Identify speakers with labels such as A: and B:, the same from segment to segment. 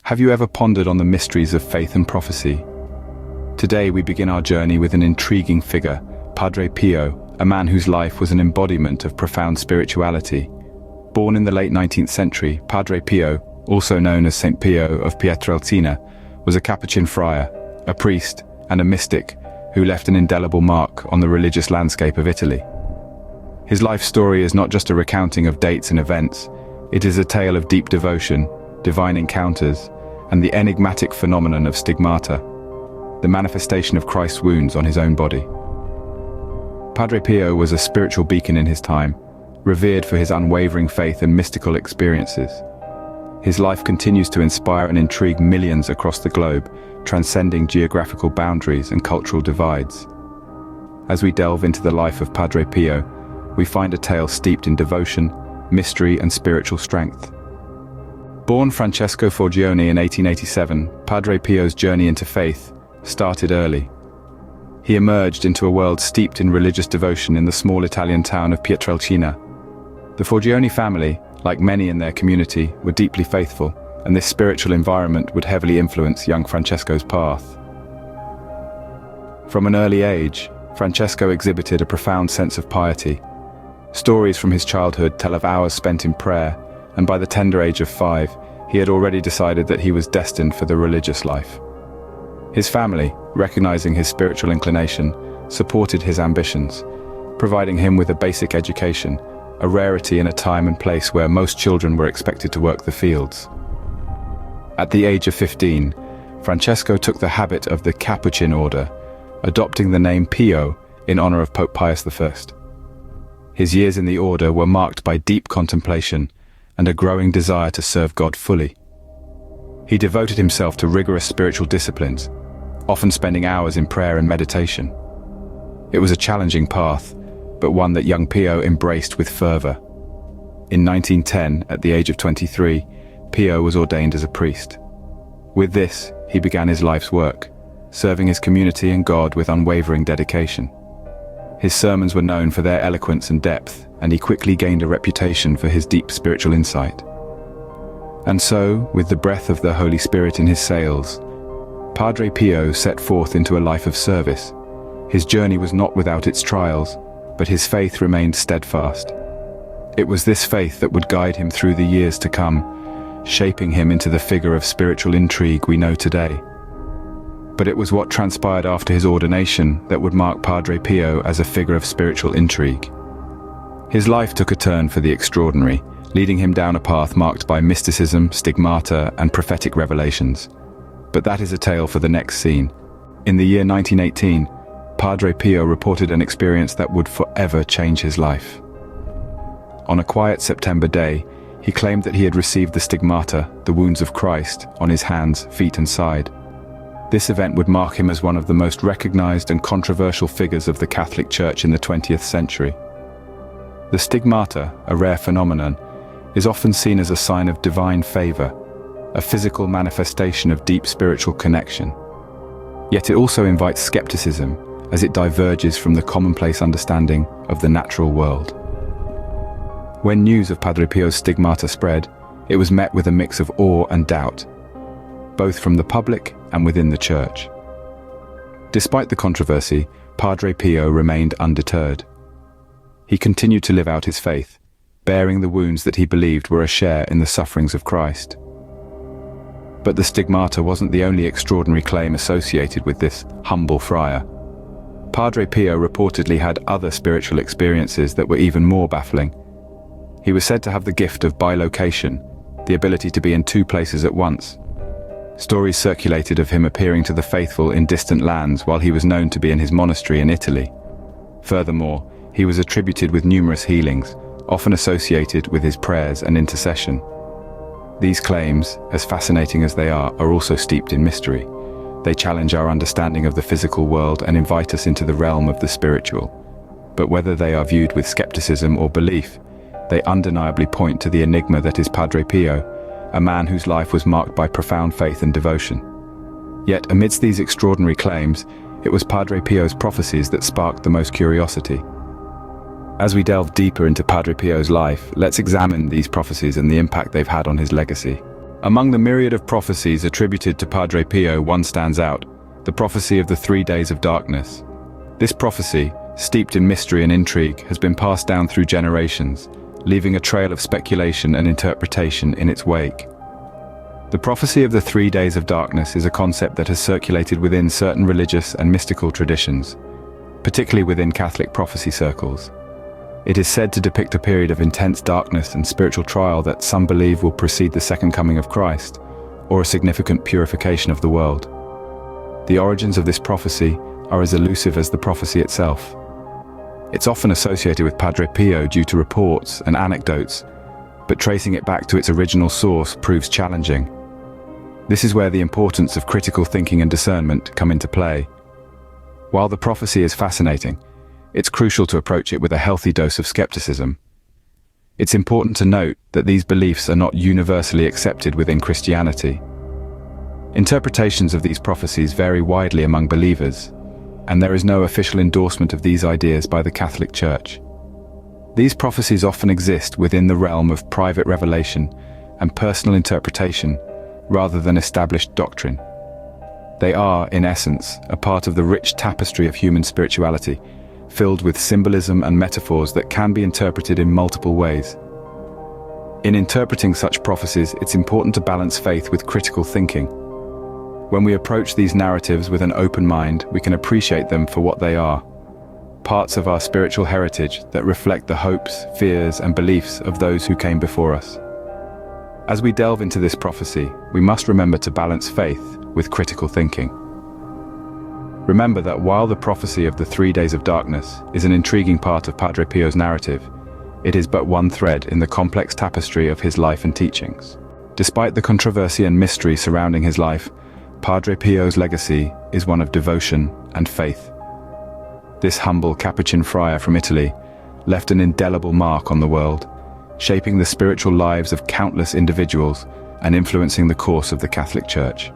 A: Have you ever pondered on the mysteries of faith and prophecy? Today we begin our journey with an intriguing figure, Padre Pio, a man whose life was an embodiment of profound spirituality. Born in the late 19th century, Padre Pio, also known as Saint Pio of Pietrelcina, was a Capuchin friar, a priest, and a mystic who left an indelible mark on the religious landscape of Italy. His life story is not just a recounting of dates and events, it is a tale of deep devotion, divine encounters, and the enigmatic phenomenon of stigmata, the manifestation of Christ's wounds on his own body. Padre Pio was a spiritual beacon in his time, revered for his unwavering faith and mystical experiences. His life continues to inspire and intrigue millions across the globe, transcending geographical boundaries and cultural divides. As we delve into the life of Padre Pio, we find a tale steeped in devotion, mystery, and spiritual strength. Born Francesco Forgione in 1887, Padre Pio's journey into faith started early. He emerged into a world steeped in religious devotion in the small Italian town of Pietrelcina. The Forgione family, like many in their community, were deeply faithful, and this spiritual environment would heavily influence young Francesco's path. From an early age, Francesco exhibited a profound sense of piety. Stories from his childhood tell of hours spent in prayer, and by the tender age of 5, he had already decided that he was destined for the religious life. His family, recognizing his spiritual inclination, supported his ambitions, providing him with a basic education, a rarity in a time and place where most children were expected to work the fields. At the age of 15, Francesco took the habit of the Capuchin order, adopting the name Pio in honor of Pope Pius I. His years in the order were marked by deep contemplation and a growing desire to serve God fully. He devoted himself to rigorous spiritual disciplines, often spending hours in prayer and meditation. It was a challenging path, but one that young Pio embraced with fervor. In 1910, at the age of 23, Pio was ordained as a priest. With this, he began his life's work, serving his community and God with unwavering dedication. His sermons were known for their eloquence and depth, and he quickly gained a reputation for his deep spiritual insight. And so, with the breath of the Holy Spirit in his sails, Padre Pio set forth into a life of service. His journey was not without its trials, but his faith remained steadfast. It was this faith that would guide him through the years to come, shaping him into the figure of spiritual intrigue we know today. But it was what transpired after his ordination that would mark Padre Pio as a figure of spiritual intrigue. His life took a turn for the extraordinary, leading him down a path marked by mysticism, stigmata, and prophetic revelations. But that is a tale for the next scene. In the year 1918, Padre Pio reported an experience that would forever change his life. On a quiet September day, he claimed that he had received the stigmata, the wounds of Christ, on his hands, feet, and side. This event would mark him as one of the most recognized and controversial figures of the Catholic Church in the 20th century. The stigmata, a rare phenomenon, is often seen as a sign of divine favor, a physical manifestation of deep spiritual connection. Yet it also invites skepticism, as it diverges from the commonplace understanding of the natural world. When news of Padre Pio's stigmata spread, it was met with a mix of awe and doubt, both from the public and within the church. Despite the controversy, Padre Pio remained undeterred. He continued to live out his faith, bearing the wounds that he believed were a share in the sufferings of Christ. But the stigmata wasn't the only extraordinary claim associated with this humble friar. Padre Pio reportedly had other spiritual experiences that were even more baffling. He was said to have the gift of bilocation, the ability to be in two places at once. Stories circulated of him appearing to the faithful in distant lands while he was known to be in his monastery in Italy. Furthermore, he was attributed with numerous healings, often associated with his prayers and intercession. These claims, as fascinating as they are also steeped in mystery. They challenge our understanding of the physical world and invite us into the realm of the spiritual. But whether they are viewed with skepticism or belief, they undeniably point to the enigma that is Padre Pio, a man whose life was marked by profound faith and devotion. Yet amidst these extraordinary claims, it was Padre Pio's prophecies that sparked the most curiosity. As we delve deeper into Padre Pio's life, let's examine these prophecies and the impact they've had on his legacy. Among the myriad of prophecies attributed to Padre Pio, one stands out: the prophecy of the 3 days of darkness. This prophecy, steeped in mystery and intrigue, has been passed down through generations, leaving a trail of speculation and interpretation in its wake. The prophecy of the 3 days of darkness is a concept that has circulated within certain religious and mystical traditions, particularly within Catholic prophecy circles. It is said to depict a period of intense darkness and spiritual trial that some believe will precede the second coming of Christ, or a significant purification of the world. The origins of this prophecy are as elusive as the prophecy itself. It's often associated with Padre Pio due to reports and anecdotes, but tracing it back to its original source proves challenging. This is where the importance of critical thinking and discernment come into play. While the prophecy is fascinating, it's crucial to approach it with a healthy dose of skepticism. It's important to note that these beliefs are not universally accepted within Christianity. Interpretations of these prophecies vary widely among believers, and there is no official endorsement of these ideas by the Catholic Church. These prophecies often exist within the realm of private revelation and personal interpretation, rather than established doctrine. They are, in essence, a part of the rich tapestry of human spirituality, filled with symbolism and metaphors that can be interpreted in multiple ways. In interpreting such prophecies, it's important to balance faith with critical thinking. When we approach these narratives with an open mind, we can appreciate them for what they are: parts of our spiritual heritage that reflect the hopes, fears, and beliefs of those who came before us. As we delve into this prophecy, we must remember to balance faith with critical thinking. Remember that while the prophecy of the 3 days of darkness is an intriguing part of Padre Pio's narrative, it is but one thread in the complex tapestry of his life and teachings. Despite the controversy and mystery surrounding his life, Padre Pio's legacy is one of devotion and faith. This humble Capuchin friar from Italy left an indelible mark on the world, shaping the spiritual lives of countless individuals and influencing the course of the Catholic Church.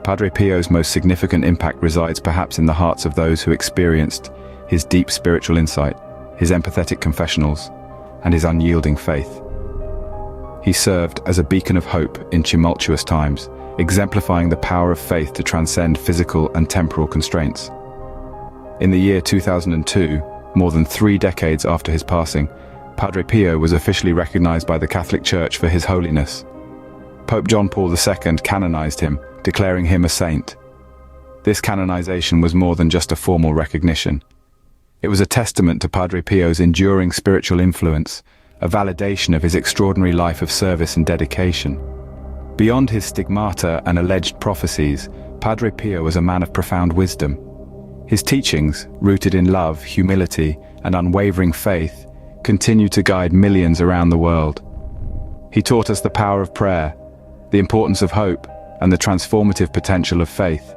A: Padre Pio's most significant impact resides perhaps in the hearts of those who experienced his deep spiritual insight, his empathetic confessionals, and his unyielding faith. He served as a beacon of hope in tumultuous times, exemplifying the power of faith to transcend physical and temporal constraints. In the year 2002, more than 3 decades after his passing, Padre Pio was officially recognized by the Catholic Church for his holiness. Pope John Paul II canonized him, declaring him a saint. This canonization was more than just a formal recognition. It was a testament to Padre Pio's enduring spiritual influence, a validation of his extraordinary life of service and dedication. Beyond his stigmata and alleged prophecies, Padre Pio was a man of profound wisdom. His teachings, rooted in love, humility, and unwavering faith, continue to guide millions around the world. He taught us the power of prayer, the importance of hope, and the transformative potential of faith.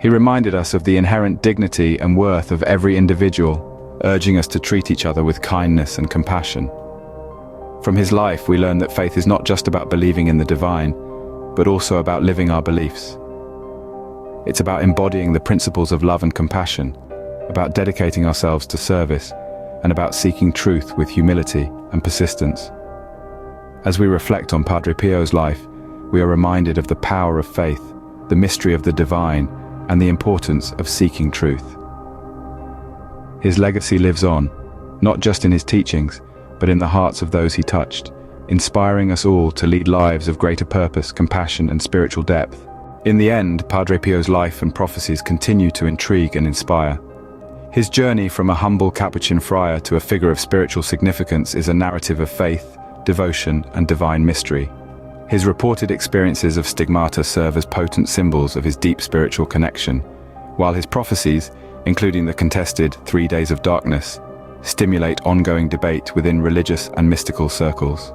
A: He reminded us of the inherent dignity and worth of every individual, urging us to treat each other with kindness and compassion. From his life, we learn that faith is not just about believing in the divine, but also about living our beliefs. It's about embodying the principles of love and compassion, about dedicating ourselves to service, and about seeking truth with humility and persistence. As we reflect on Padre Pio's life, we are reminded of the power of faith, the mystery of the divine, and the importance of seeking truth. His legacy lives on, not just in his teachings, but in the hearts of those he touched, inspiring us all to lead lives of greater purpose, compassion, and spiritual depth. In the end, Padre Pio's life and prophecies continue to intrigue and inspire. His journey from a humble Capuchin friar to a figure of spiritual significance is a narrative of faith, devotion, and divine mystery. His reported experiences of stigmata serve as potent symbols of his deep spiritual connection, while his prophecies, including the contested 3 days of darkness, stimulate ongoing debate within religious and mystical circles.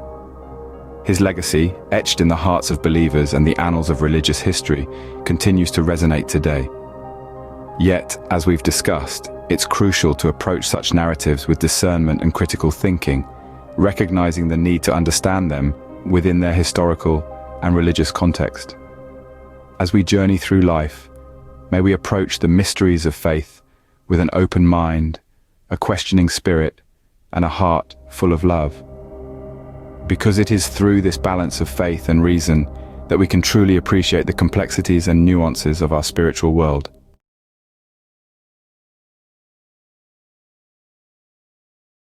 A: His legacy, etched in the hearts of believers and the annals of religious history, continues to resonate today. Yet, as we've discussed, it's crucial to approach such narratives with discernment and critical thinking, recognizing the need to understand them within their historical and religious context. As we journey through life, may we approach the mysteries of faith with an open mind, a questioning spirit, and a heart full of love. because it is through this balance of faith and reason that we can truly appreciate the complexities and nuances of our spiritual world.